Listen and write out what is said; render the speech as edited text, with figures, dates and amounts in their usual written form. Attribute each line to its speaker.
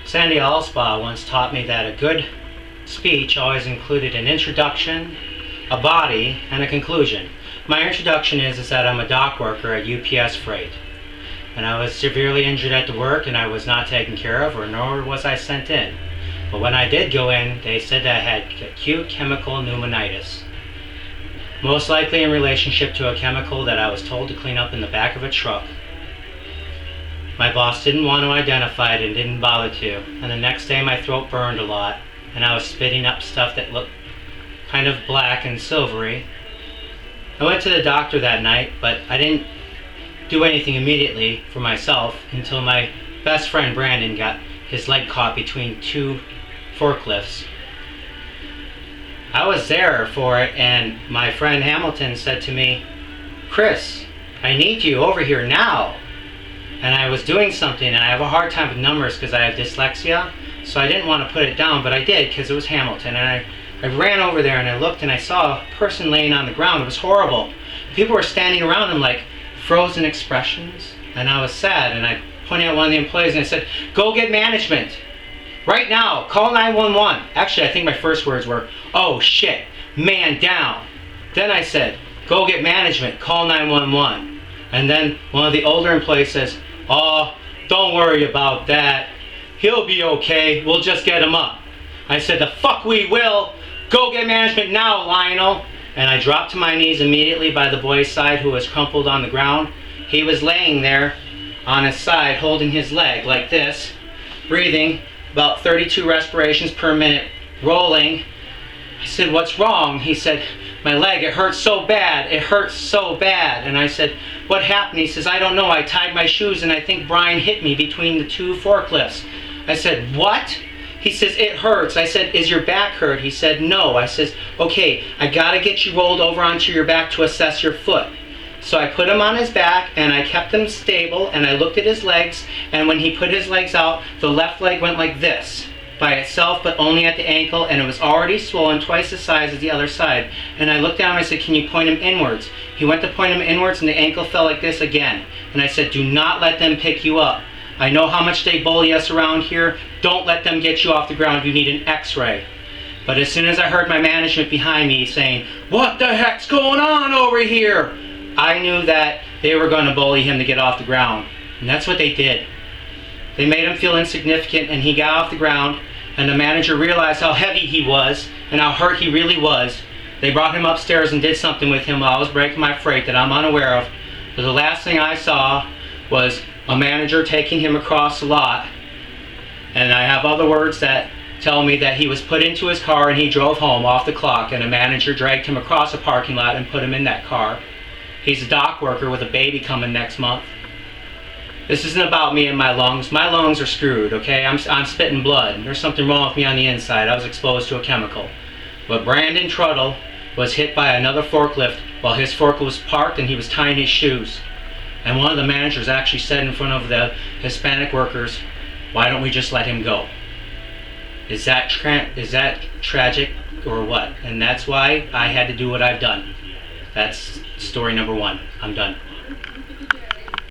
Speaker 1: Sandy Allspaw once taught me that a good speech always included an introduction, a body, and a conclusion. My introduction is that I'm a dock worker at UPS Freight, and I was severely injured at the work, and I was not taken care of, or nor was I sent in. But when I did go in, they said that I had acute chemical pneumonitis, most likely in relationship to a chemical that I was told to clean up in the back of a truck. My boss didn't want to identify it and didn't bother to, and the next day my throat burned a lot, and I was spitting up stuff that looked kind of black and silvery. I went to the doctor that night, but I didn't do anything immediately for myself until my best friend Brandon got his leg caught between two forklifts. I was there for it, and my friend Hamilton said to me, "Chris, I need you over here now." And I was doing something, and I have a hard time with numbers because I have dyslexia, so I didn't want to put it down, but I did because it was Hamilton. And I ran over there and I looked and I saw a person laying on the ground. It was horrible. People were standing around him like frozen expressions, and I was sad. And I pointed at one of the employees and I said, "Go get management. Right now, call 911. Actually, I think my first words were, "Oh shit, man down." Then I said, "Go get management, call 911. And then one of the older employees says, "Oh, don't worry about that. He'll be okay. We'll just get him up." I said, "The fuck we will. Go get management now, Lionel." And I dropped to my knees immediately by the boy's side who was crumpled on the ground. He was laying there on his side holding his leg like this, breathing about 32 respirations per minute, rolling. I said, "What's wrong?" He said, "My leg, it hurts so bad. It hurts so bad." And I said, "What happened?" He says, "I don't know. I tied my shoes and I think Brian hit me between the two forklifts." I said, "What?" He says, "It hurts." I said, "Is your back hurt?" He said, "No." I says, "Okay, I gotta get you rolled over onto your back to assess your foot." So I put him on his back and I kept him stable and I looked at his legs, and when he put his legs out, the left leg went like this by itself, but only at the ankle, and it was already swollen twice the size as the other side. And I looked down and I said, "Can you point him inwards?" He went to point him inwards and the ankle fell like this again. And I said, "Do not let them pick you up. I know how much they bully us around here. Don't let them get you off the ground. You need an x-ray." But as soon as I heard my management behind me saying, "What the heck's going on over here?" I knew that they were going to bully him to get off the ground. And that's what they did. They made him feel insignificant, and he got off the ground, and the manager realized how heavy he was and how hurt he really was. They brought him upstairs and did something with him while I was breaking my freight that I'm unaware of. But the last thing I saw was a manager taking him across the lot, and I have other words that tell me that he was put into his car and he drove home off the clock, and a manager dragged him across a parking lot and put him in that car. He's a dock worker with a baby coming next month. This isn't about me and my lungs. My lungs are screwed, okay? I'm spitting blood. There's something wrong with me on the inside. I was exposed to a chemical. But Brandon Truttle was hit by another forklift while his forklift was parked and he was tying his shoes. And one of the managers actually said in front of the Hispanic workers, "Why don't we just let him go?" Is that tragic or what? And that's why I had to do what I've done. That's story number one. I'm done.